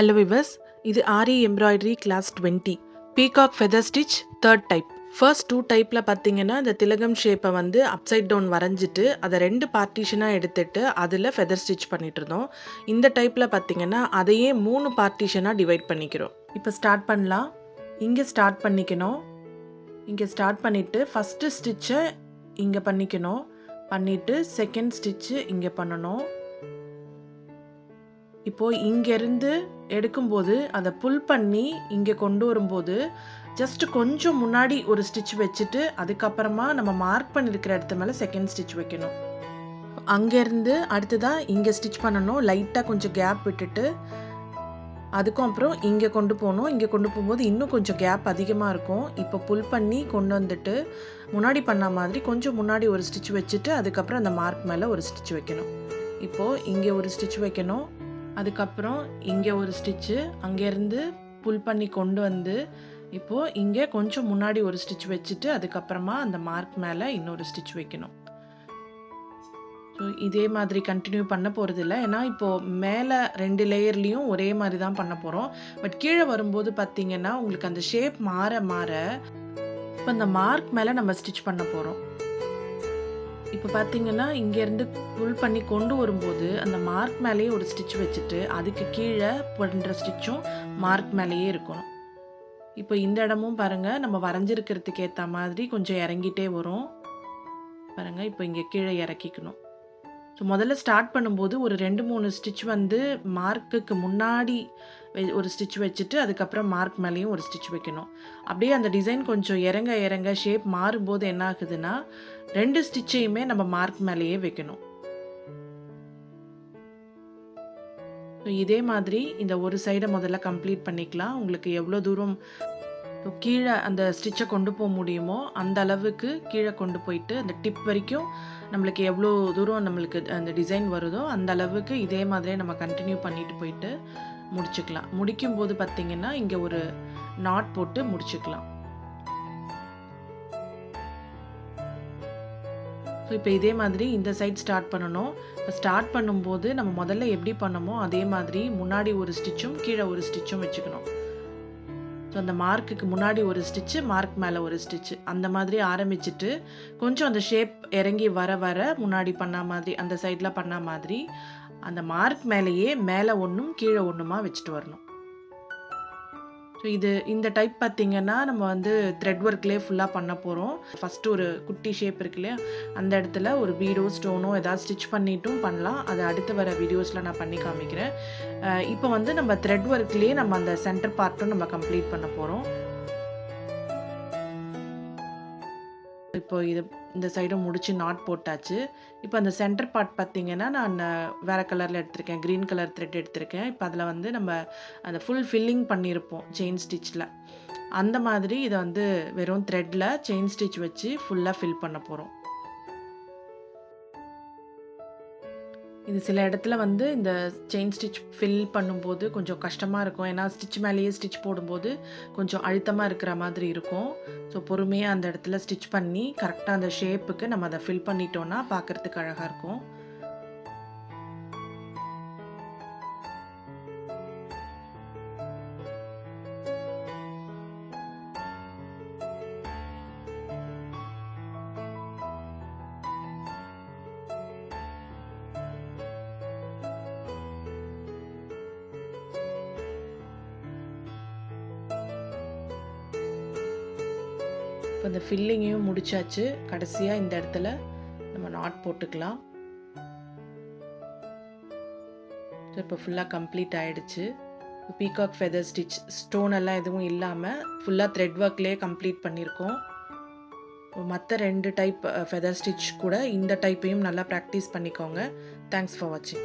Hello viewers, இது Aariembroidery class-20 peacock feather stitch third type. First two typeல பார்த்தீங்கன்னா இந்த திலகம் ஷேப்பை வந்து அப்சைட் டவுன் வரைஞ்சிட்டு அதை ரெண்டு பார்ட்டிஷனாக எடுத்துட்டு அதில் feather stitch பண்ணிட்டு இருந்தோம். இந்த டைப்பில் பார்த்தீங்கன்னா அதையே 3 பார்ட்டிஷனாக டிவைட் பண்ணிக்கிறோம். இப்போ ஸ்டார்ட் பண்ணலாம். இங்கே ஸ்டார்ட் பண்ணிக்கணும். இங்கே ஸ்டார்ட் பண்ணிவிட்டு ஃபஸ்ட்டு ஸ்டிச்சை இங்கே பண்ணிக்கணும். பண்ணிவிட்டு செகண்ட் ஸ்டிச்சு இங்கே பண்ணணும். இப்போது இங்கேருந்து எடுக்கும்போது அதை புல் பண்ணி இங்கே கொண்டு வரும்போது ஜஸ்ட் கொஞ்சம் முன்னாடி ஒரு ஸ்டிச் வச்சுட்டு அதுக்கப்புறமா நம்ம மார்க் பண்ணியிருக்கிற இடத்து மேலே செகண்ட் ஸ்டிச் வைக்கணும். அங்கேருந்து அடுத்ததாக இங்கே ஸ்டிச் பண்ணணும். லைட்டாக கொஞ்சம் கேப் விட்டுட்டு அதுக்கும் அப்புறம் இங்கே கொண்டு போகணும். இங்கே கொண்டு போகும்போது இன்னும் கொஞ்சம் கேப் அதிகமாக இருக்கும். இப்போ புல் பண்ணி கொண்டு வந்துட்டு முன்னாடி பண்ண மாதிரி கொஞ்சம் முன்னாடி ஒரு ஸ்டிச் வச்சுட்டு அதுக்கப்புறம் அந்த மார்க் மேலே ஒரு ஸ்டிச் வைக்கணும். இப்போது இங்கே ஒரு ஸ்டிச் வைக்கணும். அதுக்கப்புறம் இங்கே ஒரு ஸ்டிச்சு அங்கேருந்து புல் பண்ணி கொண்டு வந்து இப்போது இங்கே கொஞ்சம் முன்னாடி ஒரு ஸ்டிச் வச்சுட்டு அதுக்கப்புறமா அந்த மார்க் மேலே இன்னொரு ஸ்டிச் வைக்கணும். ஸோ இதே மாதிரி கண்டினியூ பண்ண போகிறதில்ல, ஏன்னா இப்போது மேலே 2 லேயர்லேயும் ஒரே மாதிரி தான் பண்ண போகிறோம். பட் கீழே வரும்போது பார்த்திங்கன்னா உங்களுக்கு அந்த ஷேப் மாற மாற இப்போ அந்த மார்க் மேலே நம்ம ஸ்டிச் பண்ண போகிறோம். இப்போ பார்த்தீங்கன்னா இங்கேருந்து புல் பண்ணி கொண்டு வரும்போது அந்த மார்க் மேலேயே ஒரு ஸ்டிச் வச்சுட்டு அதுக்கு கீழே பண்ணுற ஸ்டிச்சும் மார்க் மேலேயே இருக்கணும். இப்போ இந்த இடமும் பாருங்கள், நம்ம வரைஞ்சிருக்கிறதுக்கு ஏற்ற மாதிரி கொஞ்சம் இறங்கிட்டே வரும் பாருங்கள். இப்போ இங்கே கீழே இறக்கிக்கணும். ஸோ முதல்ல ஸ்டார்ட் பண்ணும்போது ஒரு 2-3 ஸ்டிச் வந்து மார்க்குக்கு முன்னாடி ஒரு ஸ்டிச் வச்சுட்டு அதுக்கப்புறம் மார்க் மேலேயும் ஒரு ஸ்டிச் வைக்கணும். அப்படியே அந்த டிசைன் கொஞ்சம் இறங்க இறங்க ஷேப் மாறும்போது என்ன ஆகுதுன்னா 2 ஸ்டிச்சையுமே நம்ம மார்க் மேலேயே வைக்கணும். ஸோ இதே மாதிரி இந்த ஒரு சைடை முதல்ல கம்ப்ளீட் பண்ணிக்கலாம். உங்களுக்கு எவ்வளோ தூரம் கீழே அந்த ஸ்டிச்சை கொண்டு போக முடியுமோ அந்த அளவுக்கு கீழே கொண்டு போயிட்டு அந்த டிப் வரைக்கும் நம்மளுக்கு எவ்வளோ தூரம் நம்மளுக்கு அந்த டிசைன் வருதோ அந்த அளவுக்கு இதே மாதிரியே நம்ம கண்டினியூ பண்ணிட்டு போயிட்டு முடிச்சுக்கலாம். முடிக்கும்போது பார்த்திங்கன்னா இங்கே ஒரு நாட் போட்டு முடிச்சுக்கலாம். ஸோ இப்போ இதே மாதிரி இந்த சைட் ஸ்டார்ட் பண்ணணும். இப்போ ஸ்டார்ட் பண்ணும்போது நம்ம முதல்ல எப்படி பண்ணமோ அதே மாதிரி முன்னாடி ஒரு ஸ்டிச்சும் கீழே ஒரு ஸ்டிச்சும் வச்சுக்கணும். ஸோ அந்த மார்க்குக்கு முன்னாடி ஒரு ஸ்டிச்சு, மார்க் மேலே ஒரு ஸ்டிச்சு, அந்த மாதிரி ஆரம்பிச்சுட்டு கொஞ்சம் அந்த ஷேப் இறங்கி வர வர முன்னாடி பண்ண மாதிரி அந்த சைடில் பண்ண மாதிரி அந்த மார்க் மேலேயே மேலே ஒன்றும் கீழே ஒன்றுமா வச்சுட்டு வரணும். ஸோ இந்த டைப் பார்த்திங்கன்னா நம்ம வந்து த்ரெட் ஒர்க்லேயே ஃபுல்லாக பண்ண போகிறோம். ஃபஸ்ட்டு ஒரு குட்டி ஷேப் இருக்கு இல்லையா, அந்த இடத்துல ஒரு பீடோ ஸ்டோனோ ஏதாவது ஸ்டிச் பண்ணிட்டும் பண்ணலாம். அது அடுத்து வர வீடியோஸில் நான் பண்ணி காமிக்கிறேன். இப்போ வந்து நம்ம த்ரெட் ஒர்க்லேயே நம்ம அந்த சென்டர் பார்ட்டும் நம்ம கம்ப்ளீட் பண்ண போகிறோம். இப்போ இந்த சைடும் முடிச்சு நாட் போட்டாச்சு. இப்போ அந்த சென்டர் பார்ட் பார்த்திங்கன்னா நான் வேறு கலரில் எடுத்திருக்கேன், க்ரீன் கலர் த்ரெட் எடுத்திருக்கேன். இப்போ அதில் வந்து நம்ம அந்த ஃபுல் ஃபில்லிங் பண்ணியிருப்போம் செயின் ஸ்டிச்சில். அந்த மாதிரி இதை வந்து வெறும் த்ரெட்டில் செயின் ஸ்டிச் வச்சு ஃபுல்லாக ஃபில் பண்ண போகிறோம். இது சில இடத்துல வந்து இந்த செயின் ஸ்டிச் ஃபில் பண்ணும்போது கொஞ்சம் கஷ்டமாக இருக்கும். ஏன்னா ஸ்டிச் மேலேயே ஸ்டிச் போடும்போது கொஞ்சம் அழுத்தமாக இருக்கிற மாதிரி இருக்கும். ஸோ பொறுமையாக அந்த இடத்துல ஸ்டிச் பண்ணி கரெக்டாக அந்த ஷேப்புக்கு நம்ம அதை ஃபில் பண்ணிட்டோன்னா பார்க்குறதுக்கு அழகாக இருக்கும். இப்போ இந்த ஃபில்லிங்கையும் முடிச்சாச்சு. கடைசியாக இந்த இடத்துல நம்ம நாட் போட்டுக்கலாம். ஸோ இப்போ ஃபுல்லாக கம்ப்ளீட் ஆகிடுச்சு. பீகாக் ஃபெதர் ஸ்டிச் ஸ்டோன் எல்லாம் எதுவும் இல்லாமல் ஃபுல்லாக த்ரெட் ஒர்க்லேயே கம்ப்ளீட் பண்ணியிருக்கோம். மற்ற 2 டைப் ஃபெதர் ஸ்டிச் கூட இந்த டைப்பையும் நல்லா ப்ராக்டிஸ் பண்ணிக்கோங்க. தேங்க்ஸ் ஃபார் வாட்சிங்.